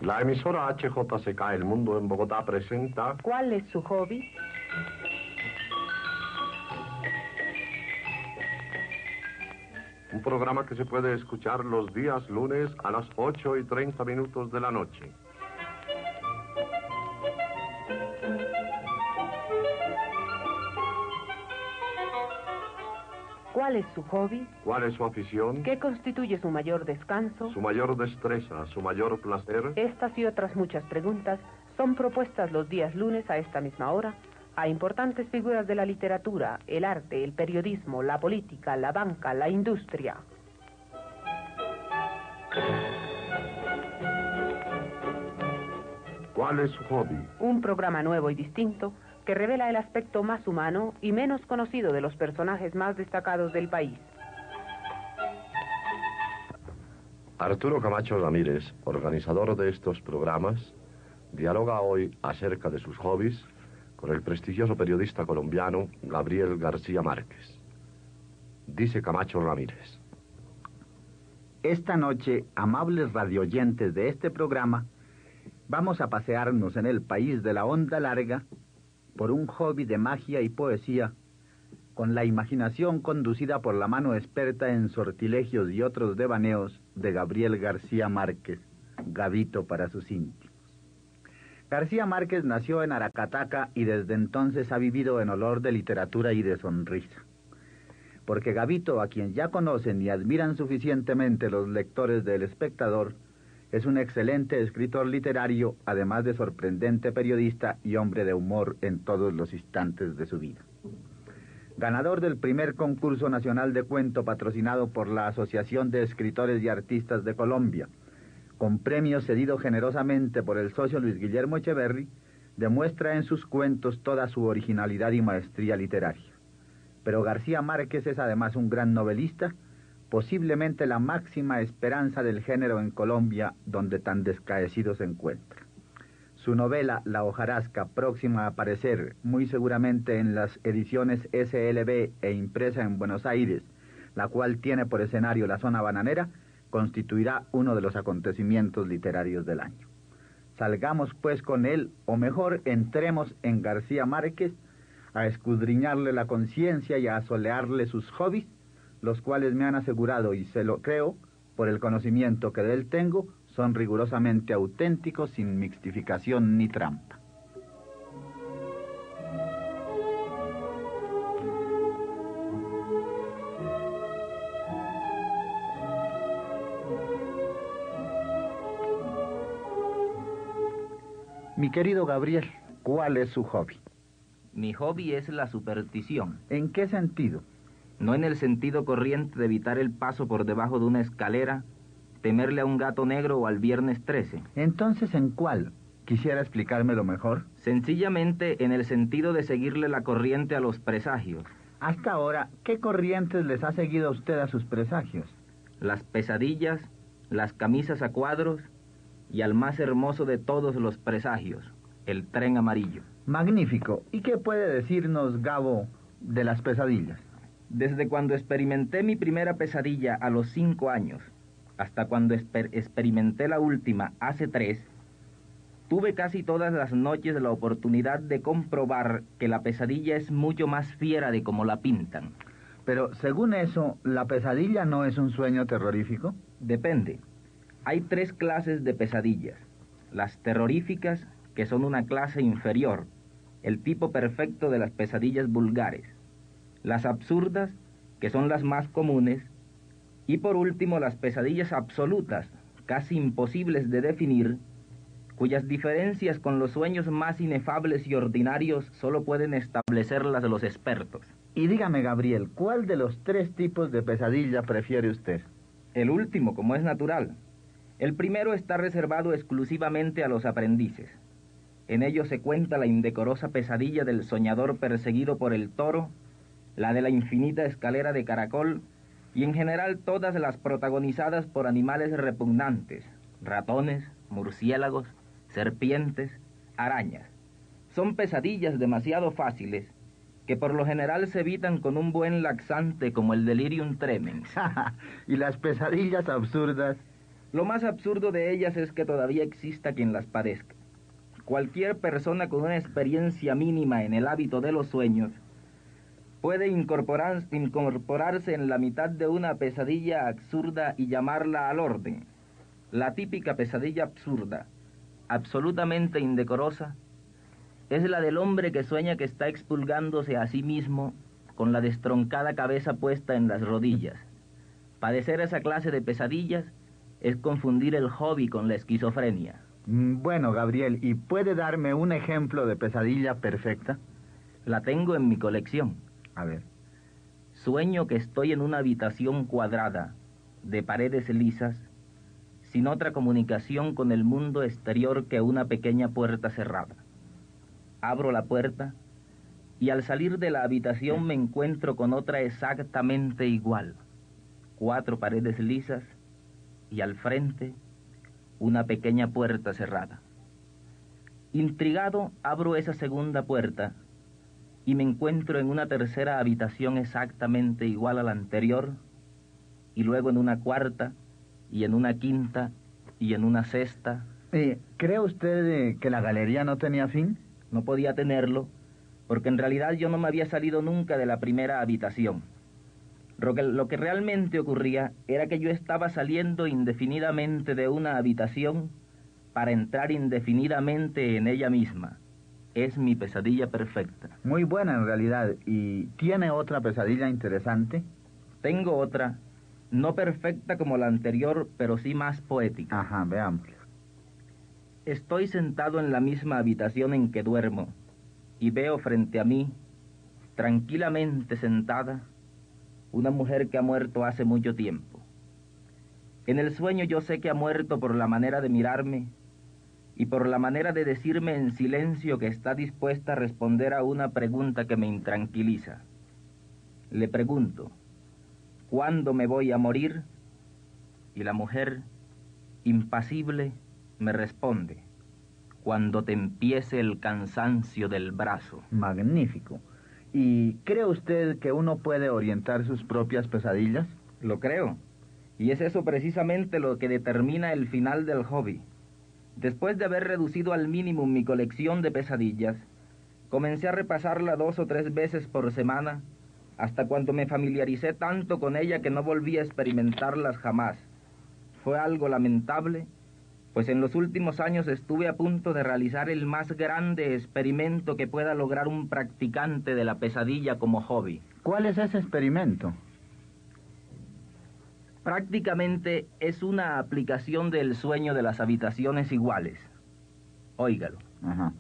La emisora HJCK El Mundo en Bogotá presenta... ¿Cuál es su hobby? Un programa que se puede escuchar los días lunes a las 8:30 de la noche. ¿Cuál es su hobby? ¿Cuál es su afición? ¿Qué constituye su mayor descanso? Su mayor destreza, su mayor placer. Estas y otras muchas preguntas son propuestas los días lunes a esta misma hora a importantes figuras de la literatura, el arte, el periodismo, la política, la banca, la industria. ¿Cuál es su hobby? Un programa nuevo y distinto que revela el aspecto más humano y menos conocido de los personajes más destacados del país. Arturo Camacho Ramírez, organizador de estos programas, dialoga hoy acerca de sus hobbies con el prestigioso periodista colombiano Gabriel García Márquez. Dice Camacho Ramírez: Esta noche, amables radioyentes de este programa, vamos a pasearnos en el país de la onda larga por un hobby de magia y poesía, con la imaginación conducida por la mano experta en sortilegios y otros devaneos de Gabriel García Márquez, Gabito para sus íntimos. García Márquez nació en Aracataca y desde entonces ha vivido en olor de literatura y de sonrisa. Porque Gabito, a quien ya conocen y admiran suficientemente los lectores del Espectador, es un excelente escritor literario, además de sorprendente periodista y hombre de humor en todos los instantes de su vida. Ganador del primer concurso nacional de cuento patrocinado por la Asociación de Escritores y Artistas de Colombia, con premio cedido generosamente por el socio Luis Guillermo Echeverry, demuestra en sus cuentos toda su originalidad y maestría literaria. Pero García Márquez es además un gran novelista, posiblemente la máxima esperanza del género en Colombia, donde tan descaecido se encuentra. Su novela La hojarasca, próxima a aparecer muy seguramente en las ediciones SLB e impresa en Buenos Aires, la cual tiene por escenario la zona bananera, constituirá uno de los acontecimientos literarios del año. Salgamos pues con él, o mejor, entremos en García Márquez, a escudriñarle la conciencia y a asolearle sus hobbies, los cuales me han asegurado, y se lo creo, por el conocimiento que de él tengo, son rigurosamente auténticos, sin mixtificación ni trampa. Mi querido Gabriel, ¿cuál es su hobby? Mi hobby es la superstición. ¿En qué sentido? No en el sentido corriente de evitar el paso por debajo de una escalera, temerle a un gato negro o al viernes 13. Entonces, ¿en cuál? ¿Quisiera explicármelo mejor? Sencillamente en el sentido de seguirle la corriente a los presagios. Hasta ahora, ¿qué corrientes les ha seguido a usted a sus presagios? Las pesadillas, las camisas a cuadros y al más hermoso de todos los presagios, el tren amarillo. Magnífico. ¿Y qué puede decirnos, Gabo, de las pesadillas? Desde cuando experimenté mi primera pesadilla a los 5 años, hasta cuando experimenté la última hace 3, tuve casi todas las noches la oportunidad de comprobar que la pesadilla es mucho más fiera de como la pintan. Pero, según eso, ¿la pesadilla no es un sueño terrorífico? Depende. Hay 3 clases de pesadillas. Las terroríficas, que son una clase inferior, el tipo perfecto de las pesadillas vulgares. Las absurdas, que son las más comunes, y por último las pesadillas absolutas, casi imposibles de definir, cuyas diferencias con los sueños más inefables y ordinarios solo pueden establecerlas los expertos. Y dígame, Gabriel, ¿cuál de los 3 tipos de pesadilla prefiere usted? El último, como es natural. El primero está reservado exclusivamente a los aprendices. En ello se cuenta la indecorosa pesadilla del soñador perseguido por el toro, la de la infinita escalera de caracol, y en general todas las protagonizadas por animales repugnantes, ratones, murciélagos, serpientes, arañas. Son pesadillas demasiado fáciles, que por lo general se evitan con un buen laxante como el delirium tremens. ¿Y las pesadillas absurdas? Lo más absurdo de ellas es que todavía exista quien las padezca. Cualquier persona con una experiencia mínima en el hábito de los sueños puede incorporarse en la mitad de una pesadilla absurda y llamarla al orden. La típica pesadilla absurda, absolutamente indecorosa, es la del hombre que sueña que está expulgándose a sí mismo con la destroncada cabeza puesta en las rodillas. Padecer esa clase de pesadillas es confundir el hobby con la esquizofrenia. Bueno, Gabriel, ¿y puede darme un ejemplo de pesadilla perfecta? La tengo en mi colección. A ver. Sueño que estoy en una habitación cuadrada, de paredes lisas, sin otra comunicación con el mundo exterior que una pequeña puerta cerrada. Abro la puerta y al salir de la habitación me encuentro con otra exactamente igual. 4 paredes lisas y al frente una pequeña puerta cerrada. Intrigado, abro esa segunda puerta y me encuentro en una tercera habitación exactamente igual a la anterior, y luego en una cuarta, y en una quinta, y en una sexta. ¿Cree usted que la galería no tenía fin? No podía tenerlo, porque en realidad yo no me había salido nunca de la primera habitación. Lo que realmente ocurría era que yo estaba saliendo indefinidamente de una habitación para entrar indefinidamente en ella misma. Es mi pesadilla perfecta. Muy buena en realidad. ¿Y tiene otra pesadilla interesante? Tengo otra, no perfecta como la anterior, pero sí más poética. Ajá, veamos. Estoy sentado en la misma habitación en que duermo y veo frente a mí, tranquilamente sentada, una mujer que ha muerto hace mucho tiempo. En el sueño yo sé que ha muerto por la manera de mirarme y por la manera de decirme en silencio que está dispuesta a responder a una pregunta que me intranquiliza. Le pregunto, ¿cuándo me voy a morir? Y la mujer, impasible, me responde, cuando te empiece el cansancio del brazo. Magnífico. ¿Y cree usted que uno puede orientar sus propias pesadillas? Lo creo. Y es eso precisamente lo que determina el final del hobby. Después de haber reducido al mínimo mi colección de pesadillas, comencé a repasarla 2 o 3 veces por semana, hasta cuando me familiaricé tanto con ella que no volví a experimentarlas jamás. Fue algo lamentable, pues en los últimos años estuve a punto de realizar el más grande experimento que pueda lograr un practicante de la pesadilla como hobby. ¿Cuál es ese experimento? Prácticamente es una aplicación del sueño de las habitaciones iguales. Óigalo. Ajá.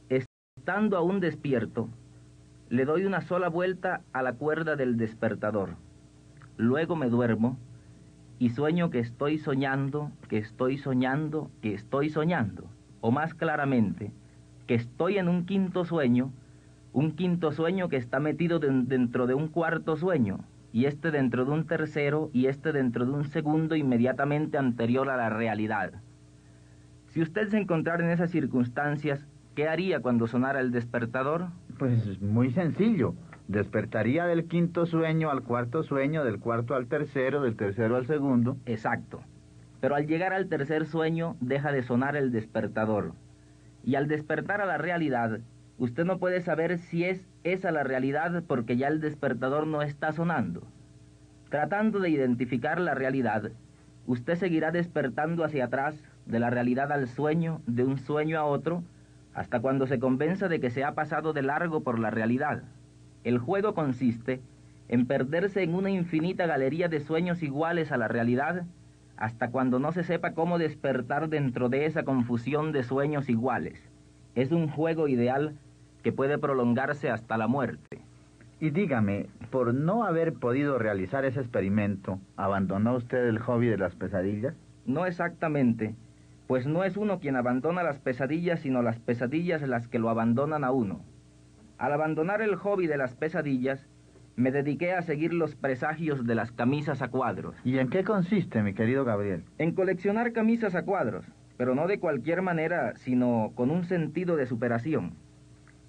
Estando aún despierto, le doy una sola vuelta a la cuerda del despertador. Luego me duermo y sueño que estoy soñando, que estoy soñando, que estoy soñando. O más claramente, que estoy en un quinto sueño que está metido dentro de un cuarto sueño, y este dentro de un tercero, y este dentro de un segundo inmediatamente anterior a la realidad. Si usted se encontrara en esas circunstancias, ¿qué haría cuando sonara el despertador? Pues muy sencillo. Despertaría del quinto sueño al cuarto sueño, del cuarto al tercero, del tercero al segundo. Exacto. Pero al llegar al tercer sueño, deja de sonar el despertador. Y al despertar a la realidad, usted no puede saber si es esa la realidad porque ya el despertador no está sonando. Tratando de identificar la realidad, usted seguirá despertando hacia atrás, de la realidad al sueño, de un sueño a otro, hasta cuando se convenza de que se ha pasado de largo por la realidad. El juego consiste en perderse en una infinita galería de sueños iguales a la realidad, hasta cuando no se sepa cómo despertar dentro de esa confusión de sueños iguales. Es un juego ideal que puede prolongarse hasta la muerte. Y dígame, por no haber podido realizar ese experimento, ¿abandonó usted el hobby de las pesadillas? No exactamente, pues no es uno quien abandona las pesadillas, sino las pesadillas las que lo abandonan a uno. Al abandonar el hobby de las pesadillas, me dediqué a seguir los presagios de las camisas a cuadros. ¿Y en qué consiste, mi querido Gabriel? En coleccionar camisas a cuadros, pero no de cualquier manera, sino con un sentido de superación.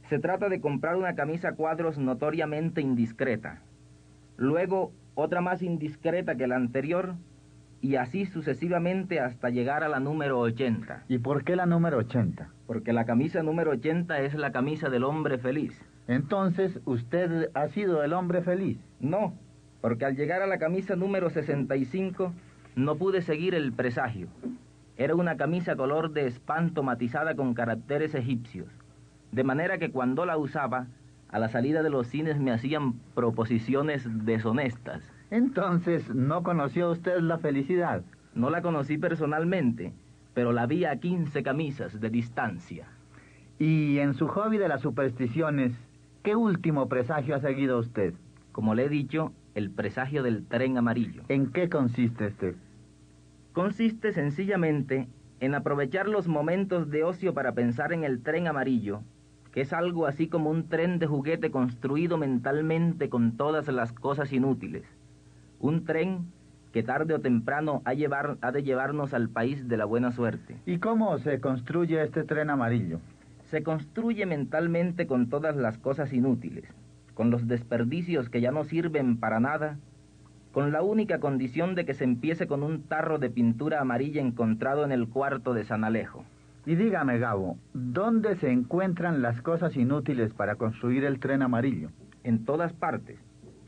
Se trata de comprar una camisa a cuadros notoriamente indiscreta, luego otra más indiscreta que la anterior, y así sucesivamente hasta llegar a la número 80. ¿Y por qué la número 80? Porque la camisa número 80 es la camisa del hombre feliz. Entonces, ¿usted ha sido el hombre feliz? No, porque al llegar a la camisa número 65 no pude seguir el presagio. Era una camisa color de espanto matizada con caracteres egipcios, de manera que cuando la usaba, a la salida de los cines me hacían proposiciones deshonestas. Entonces, ¿no conoció usted la felicidad? No la conocí personalmente, pero la vi a 15 camisas de distancia. Y en su hobby de las supersticiones, ¿qué último presagio ha seguido usted? Como le he dicho, el presagio del tren amarillo. ¿En qué consiste este? Consiste sencillamente en aprovechar los momentos de ocio para pensar en el tren amarillo, que es algo así como un tren de juguete construido mentalmente con todas las cosas inútiles. Un tren que tarde o temprano ha de llevarnos al país de la buena suerte. ¿Y cómo se construye este tren amarillo? Se construye mentalmente con todas las cosas inútiles, con los desperdicios que ya no sirven para nada, con la única condición de que se empiece con un tarro de pintura amarilla encontrado en el cuarto de San Alejo. Y dígame, Gabo, ¿dónde se encuentran las cosas inútiles para construir el tren amarillo? En todas partes,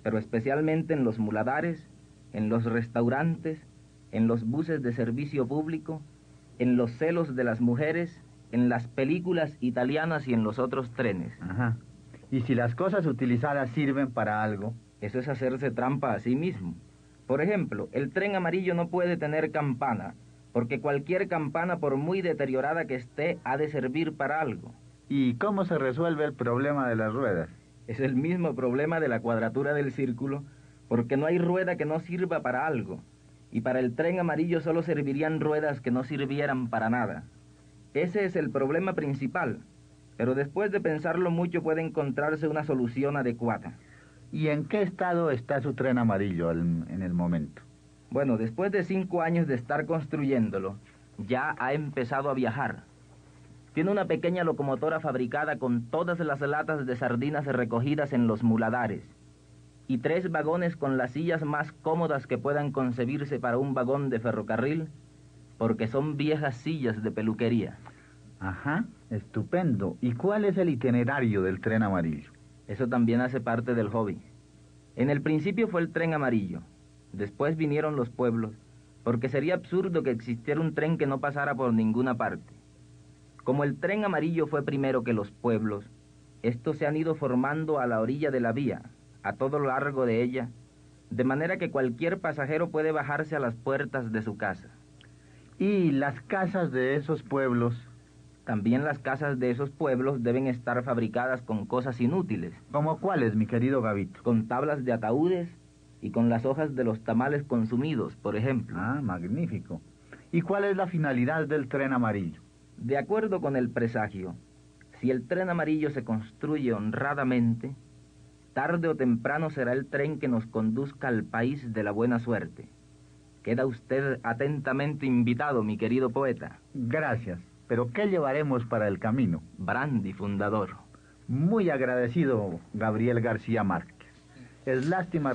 pero especialmente en los muladares, en los restaurantes, en los buses de servicio público, en los celos de las mujeres, en las películas italianas y en los otros trenes. Ajá. ¿Y si las cosas utilizadas sirven para algo? Eso es hacerse trampa a sí mismo. Por ejemplo, el tren amarillo no puede tener campana, porque cualquier campana, por muy deteriorada que esté, ha de servir para algo. ¿Y cómo se resuelve el problema de las ruedas? Es el mismo problema de la cuadratura del círculo, porque no hay rueda que no sirva para algo, y para el tren amarillo solo servirían ruedas que no sirvieran para nada. Ese es el problema principal, pero después de pensarlo mucho puede encontrarse una solución adecuada. ¿Y en qué estado está su tren amarillo en el momento? Bueno, después de 5 años de estar construyéndolo, ya ha empezado a viajar. Tiene una pequeña locomotora fabricada con todas las latas de sardinas recogidas en los muladares, y 3 vagones con las sillas más cómodas que puedan concebirse para un vagón de ferrocarril, porque son viejas sillas de peluquería. Ajá, estupendo. ¿Y cuál es el itinerario del tren amarillo? Eso también hace parte del hobby. En el principio fue el tren amarillo, después vinieron los pueblos, porque sería absurdo que existiera un tren que no pasara por ninguna parte. Como el tren amarillo fue primero que los pueblos, estos se han ido formando a la orilla de la vía, a todo lo largo de ella, de manera que cualquier pasajero puede bajarse a las puertas de su casa. ¿Y las casas de esos pueblos? También las casas de esos pueblos deben estar fabricadas con cosas inútiles. ¿Cómo cuáles, mi querido Gabito? Con tablas de ataúdes y con las hojas de los tamales consumidos, por ejemplo. Ah, magnífico. ¿Y cuál es la finalidad del tren amarillo? De acuerdo con el presagio, si el tren amarillo se construye honradamente, tarde o temprano será el tren que nos conduzca al país de la buena suerte. Queda usted atentamente invitado, mi querido poeta. Gracias. ¿Pero qué llevaremos para el camino? Brandy fundador. Muy agradecido, Gabriel García Márquez. Es lástima